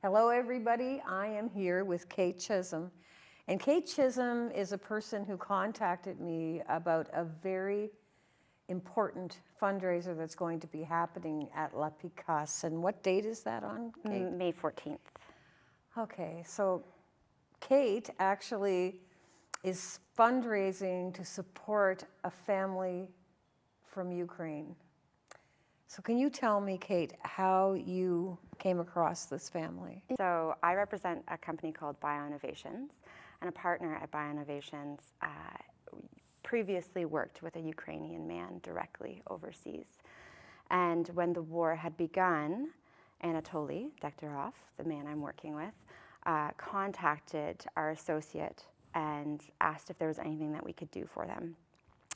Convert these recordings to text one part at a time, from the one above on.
Hello, everybody. I am here with Kate Chisholm. And Kate Chisholm is a person who contacted me about a very important fundraiser that's going to be happening at La Picasse. And what date is that on, Kate? May 14th. Okay, so Kate actually is fundraising to support a family from Ukraine. So can you tell me, Kate, how you came across this family? So I represent a company called BioInnovations, and a partner at BioInnovations previously worked with a Ukrainian man directly overseas. And when the war had begun, Anatoly Dektorov, the man I'm working with, contacted our associate and asked if there was anything that we could do for them.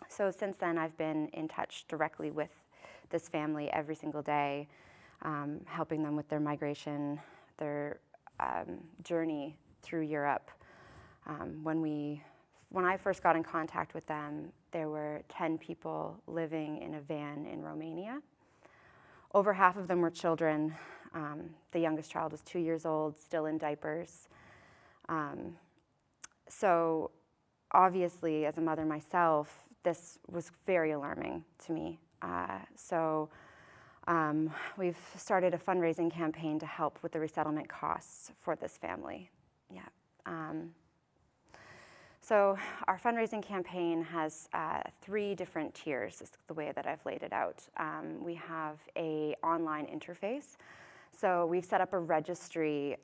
So since then, I've been in touch directly with this family every single day, helping them with their migration, their journey through Europe. When I first got in contact with them, there were 10 people living in a van in Romania. Over half of them were children. The youngest child was 2 years old, still in diapers. So obviously, as a mother myself, this was very alarming to me. We've started a fundraising campaign to help with the resettlement costs for this family. So our fundraising campaign has 3 different tiers, is the way that I've laid it out. We have an online interface. So we've set up a registry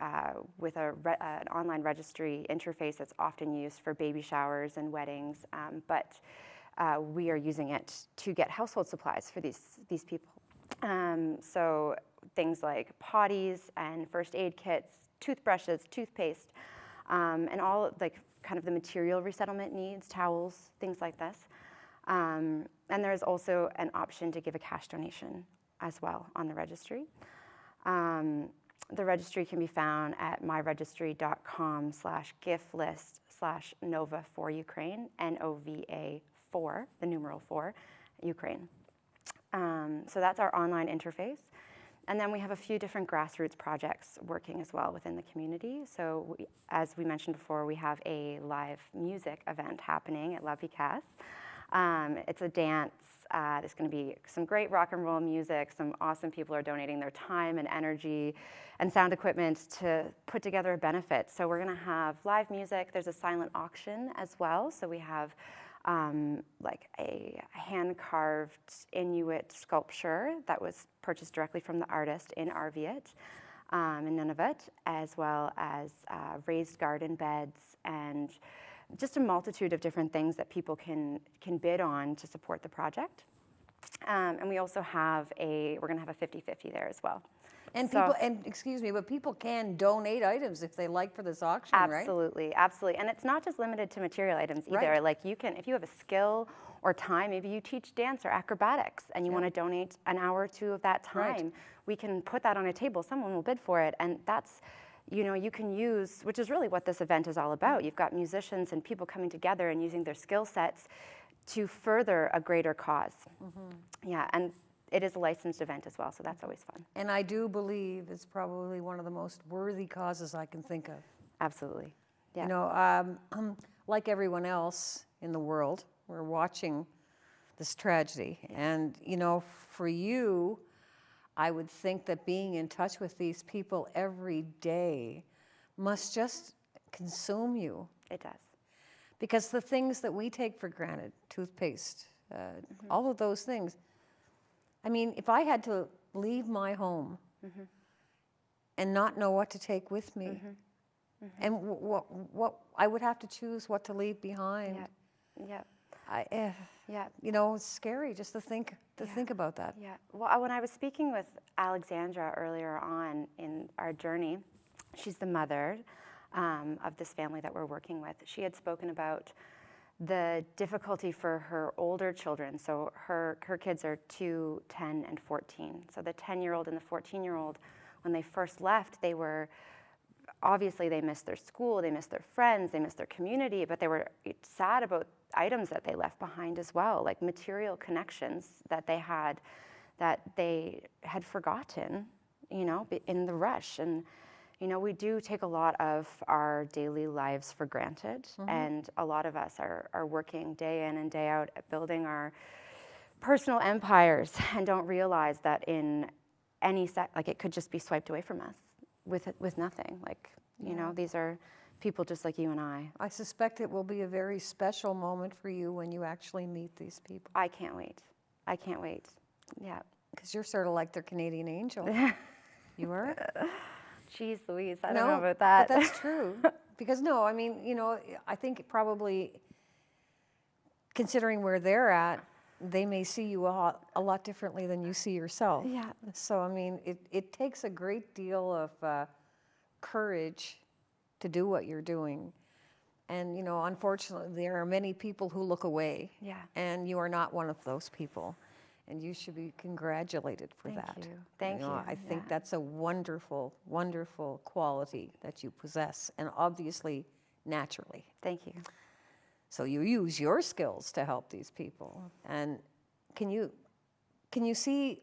with an online registry interface that's often used for baby showers and weddings, but we are using it to get household supplies for these people. So things like potties and first aid kits, toothbrushes, toothpaste, and all like kind of the material resettlement needs, towels, things like this. And there's also an option to give a cash donation as well on the registry. The registry can be found at myregistry.com/giftlist/Nova for Ukraine, NOVA 4, the numeral 4, Ukraine. So that's our online interface. And then we have a few different grassroots projects working as well within the community. So as we mentioned before, we have a live music event happening at La Picasse. It's a dance. There's going to be some great rock and roll music. Some awesome people are donating their time and energy and sound equipment to put together a benefit. So we're going to have live music. There's a silent auction as well. So we have like a hand-carved Inuit sculpture that was purchased directly from the artist in Arviat, in Nunavut, as well as raised garden beds and just a multitude of different things that people can bid on to support the project. And we also have we're going to have a 50-50 there as well. And excuse me, but people can donate items if they like for this auction, absolutely, right? Absolutely. And it's not just limited to material items either. Right. Like you can, if you have a skill or time, maybe you teach dance or acrobatics and you want to donate an hour or 2 of that time, we can put that on a table. Someone will bid for it. And that's, you can use, which is really what this event is all about. You've got musicians and people coming together and using their skill sets to further a greater cause. Mm-hmm. Yeah, and it is a licensed event as well, so that's always fun. And I do believe it's probably one of the most worthy causes I can think of. Absolutely. Yeah. Like everyone else in the world, we're watching this tragedy. And, for you, I would think that being in touch with these people every day must just consume you. It does. Because the things that we take for granted, toothpaste, all of those things, I mean, if I had to leave my home and not know what to take with me, and what I would have to choose what to leave behind. Yeah. It's scary just to think about that. Yeah. Well, when I was speaking with Alexandra earlier on in our journey, she's the mother of this family that we're working with. She had spoken about the difficulty for her older children. So her kids are 2, 10, and 14. So the 10-year-old and the 14-year-old, when they first left, they missed their school, they missed their friends, they missed their community, but they were sad about items that they left behind as well, like material connections that they had forgotten, in the rush. And You know, we do take a lot of our daily lives for granted, and a lot of us are working day in and day out at building our personal empires and don't realize that in any like it could just be swiped away from us with nothing. Like, you know, these are people just like you and I. I suspect it will be a very special moment for you when you actually meet these people. I can't wait. I can't wait. Yeah. Because you're sort of like their Canadian angel. You are? Jeez Louise, I don't know about that. But that's true. Because no, I mean, you know, I think probably considering where they're at, they may see you a lot differently than you see yourself. Yeah. So, I mean, it takes a great deal of courage to do what you're doing. And, you know, unfortunately, there are many people who look away. Yeah. And you are not one of those people. And you should be congratulated for that. Thank you. Thank you. I think that's a wonderful, wonderful quality that you possess, and obviously, naturally. Thank you. So you use your skills to help these people. And can you see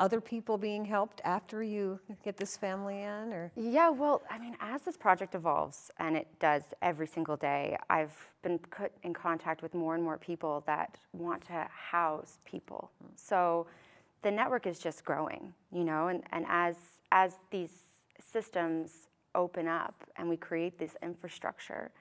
other people being helped after you get this family in, or? Yeah, well, I mean, as this project evolves, and it does every single day, I've been put in contact with more and more people that want to house people. So the network is just growing, you know, and as these systems open up and we create this infrastructure,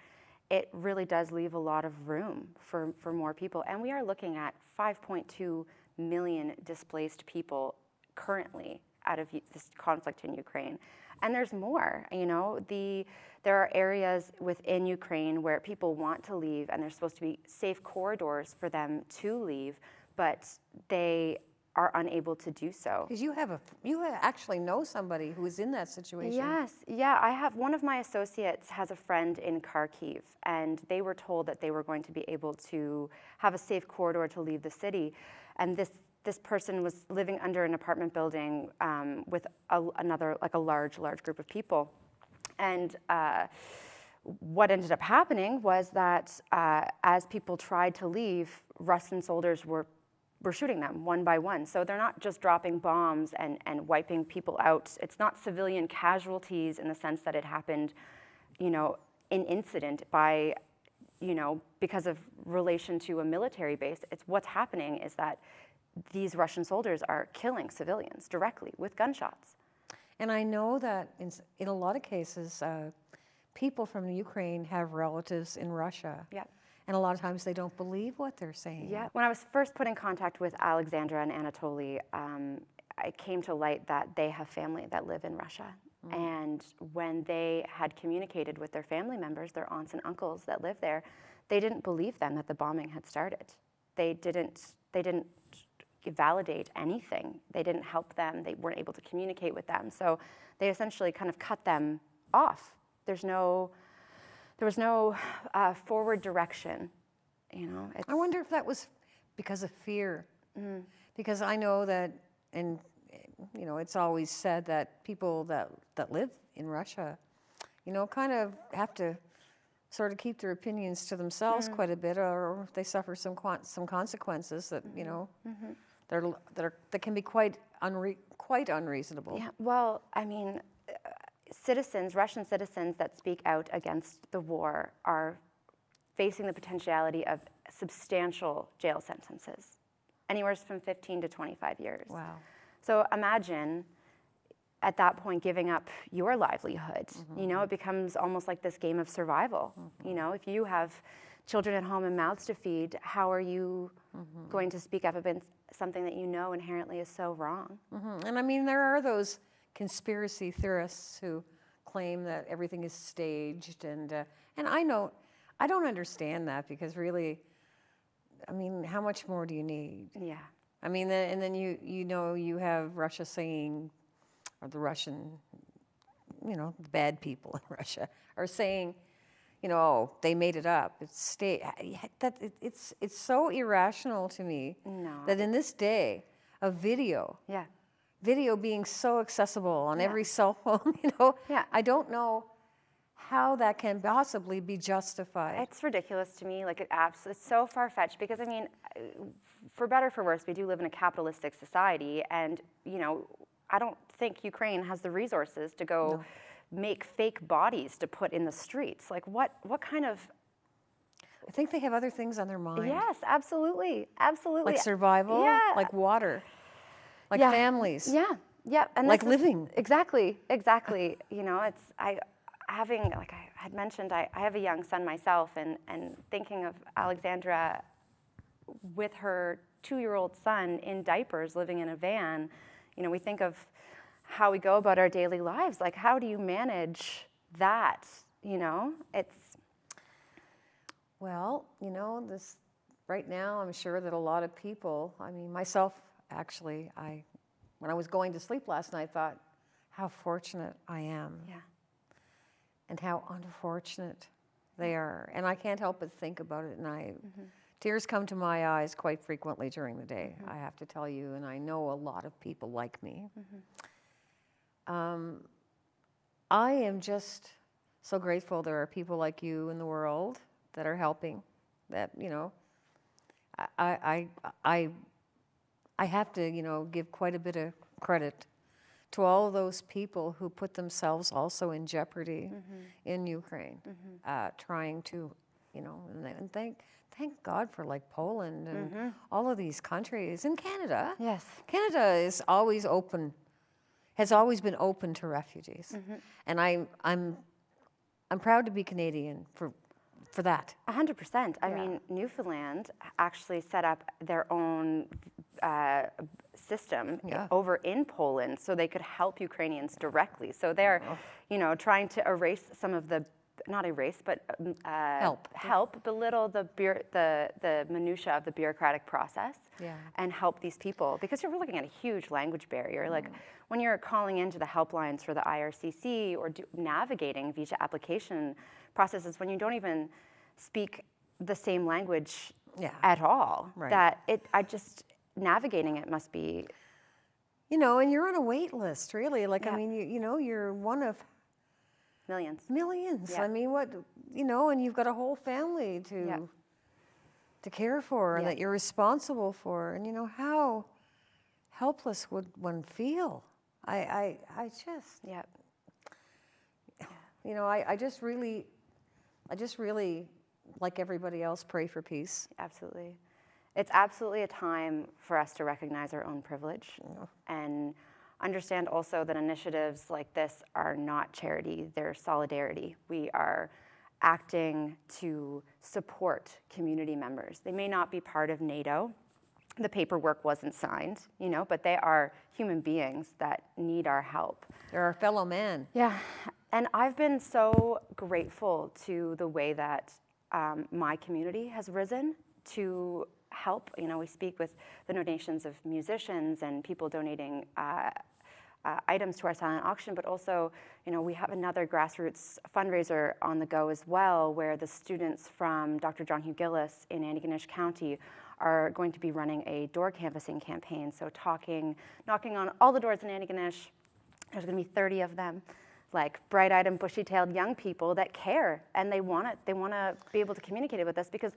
it really does leave a lot of room for more people. And we are looking at 5.2 million displaced people currently out of this conflict in Ukraine. And there's more, you know, there are areas within Ukraine where people want to leave and there's supposed to be safe corridors for them to leave, but they are unable to do so. Because you actually know somebody who is in that situation. Yes, yeah, I have, one of my associates has a friend in Kharkiv, and they were told that they were going to be able to have a safe corridor to leave the city. And this person was living under an apartment building with another, like a large group of people. And what ended up happening was that as people tried to leave, Russian soldiers were shooting them one by one. So they're not just dropping bombs and wiping people out. It's not civilian casualties in the sense that it happened, you know, in incident by, you know, because of relation to a military base. It's what's happening is that these Russian soldiers are killing civilians directly with gunshots. And I know that in a lot of cases, people from Ukraine have relatives in Russia. Yeah. And a lot of times they don't believe what they're saying. Yeah. When I was first put in contact with Alexandra and Anatoly, it came to light that they have family that live in Russia. And when they had communicated with their family members, their aunts and uncles that live there, they didn't believe them that the bombing had started. They didn't validate anything. They didn't help them. They weren't able to communicate with them. So they essentially kind of cut them off. There was no forward direction, you know. I wonder if that was because of fear. Because I know that, and you know, it's always said that people that live in Russia, you know, kind of have to sort of keep their opinions to themselves quite a bit, or they suffer some consequences that, you know, that can be quite unreasonable. Yeah. Well, I mean, Russian citizens that speak out against the war are facing the potentiality of substantial jail sentences, anywhere from 15 to 25 years. Wow. So imagine at that point giving up your livelihood. You know, it becomes almost like this game of survival. You know, if you have children at home and mouths to feed, how are you going to speak up against something that you know inherently is so wrong? And I mean, there are those conspiracy theorists who claim that everything is staged, and I don't understand that, because really, I mean, how much more do you need? Yeah. I mean, and then you know, you have Russia saying, or the Russian, you know, the bad people in Russia are saying, you know, oh, they made it up. It's so irrational to me that in this day of video being so accessible on every cell phone, you know, I don't know how that can possibly be justified. It's ridiculous to me. Like, it's so far-fetched, because I mean, for better or for worse, we do live in a capitalistic society, and you know, I don't think Ukraine has the resources to go make fake bodies to put in the streets. Like what kind of... I think they have other things on their mind. Yes, absolutely, absolutely. Like survival, Yeah. like water, like Yeah. families. Yeah, yeah. And like this is- living. Exactly, exactly. You know, it's, having, like I had mentioned, I have a young son myself, and thinking of Alexandra with her 2-year-old son in diapers living in a van, you know, we think of how we go about our daily lives. Like, how do you manage that? You know, it's... Well, you know, this right now, I'm sure that a lot of people, I mean, myself, actually, when I was going to sleep last night, thought how fortunate I am. Yeah. And how unfortunate they are. And I can't help but think about it, and tears come to my eyes quite frequently during the day, I have to tell you, and I know a lot of people like me. I am just so grateful there are people like you in the world that are helping, that, you know, I have to, you know, give quite a bit of credit to all of those people who put themselves also in jeopardy in Ukraine, trying to, you know, and thank God for like Poland and all of these countries, and Canada. Yes. Canada is always open, has always been open to refugees, and I'm proud to be Canadian for that. 100%. I mean, Newfoundland actually set up their own system over in Poland so they could help Ukrainians directly. So they're, you know, trying to erase some of the, not erase, but help belittle the minutia of the bureaucratic process, and help these people, because you're looking at a huge language barrier. Like when you're calling into the helplines for the IRCC or navigating visa application processes, when you don't even speak the same language at all, that navigating it must be... You know, and you're on a wait list, really. Like, I mean, you know, you're one of... Millions. I mean, what, you know, and you've got a whole family to care for, and that you're responsible for. And, you know, how helpless would one feel? I just... You know, I just really, like everybody else, pray for peace. Absolutely. It's absolutely a time for us to recognize our own privilege and understand also that initiatives like this are not charity, they're solidarity. We are acting to support community members. They may not be part of NATO. The paperwork wasn't signed, you know, but they are human beings that need our help. They're our fellow man. Yeah, and I've been so grateful to the way that my community has risen to help. You know, we speak with the donations of musicians and people donating items to our silent auction, but also, you know, we have another grassroots fundraiser on the go as well, where the students from Dr. John Hugh Gillis in Antigonish County are going to be running a door canvassing campaign. So knocking on all the doors in Antigonish. There's going to be 30 of them, like bright-eyed and bushy-tailed young people that care, and they want to be able to communicate with us, because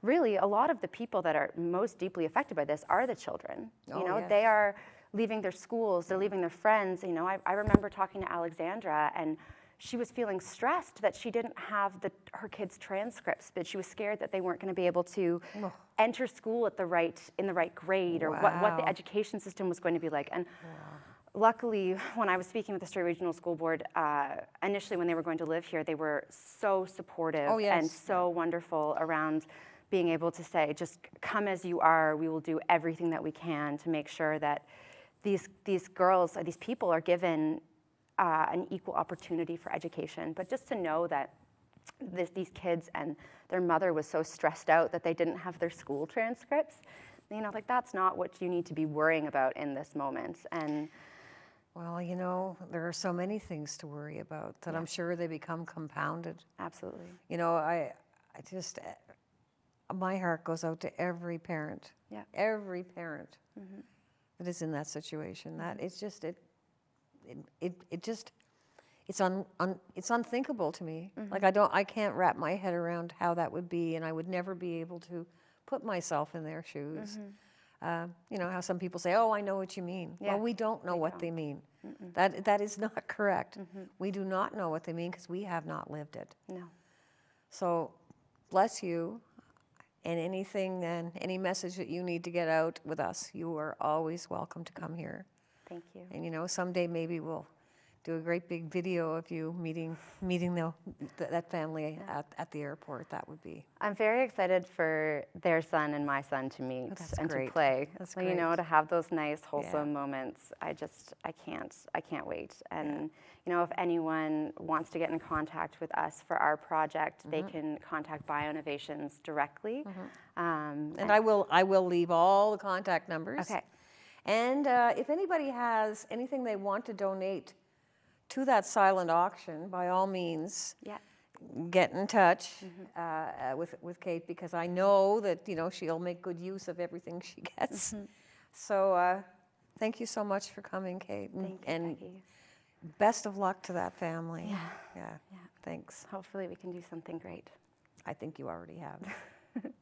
really a lot of the people that are most deeply affected by this are the children. You know, they are leaving their schools, they're leaving their friends. You know, I remember talking to Alexandra, and she was feeling stressed that she didn't have her kids' transcripts, but she was scared that they weren't going to be able to enter school in the right grade, or what the education system was going to be like. And luckily, when I was speaking with the Surrey Regional School Board, initially when they were going to live here, they were so supportive and so wonderful around being able to say, just come as you are, we will do everything that we can to make sure that these girls, these people are given an equal opportunity for education. But just to know that these kids and their mother was so stressed out that they didn't have their school transcripts, you know, like that's not what you need to be worrying about in this moment. And well, you know, there are so many things to worry about that I'm sure they become compounded. Absolutely. You know, I just, my heart goes out to every parent, every parent that is in that situation. That it's just, it's unthinkable to me. Like I can't wrap my head around how that would be, and I would never be able to put myself in their shoes. You know, how some people say, oh, I know what you mean. Well, we don't know what they mean. That is not correct. We do not know what they mean because we have not lived it. No. So bless you, and anything and any message that you need to get out with us, you are always welcome to come here. Thank you. And you know, someday maybe we'll do a great big video of you meeting that family at the airport. That would be. I'm very excited for their son and my son to meet that's and great. to play. That's You know, great. to have those nice, wholesome moments. I can't wait. And you know, if anyone wants to get in contact with us for our project, they can contact BioInnovations directly. And I will leave all the contact numbers. Okay. And if anybody has anything they want to donate to that silent auction, by all means, Yeah. get in touch with Kate, because I know that, you know, she'll make good use of everything she gets. So thank you so much for coming, Kate. Thank you, and Becky. best of luck to that family. Yeah. Thanks. Hopefully we can do something great. I think you already have.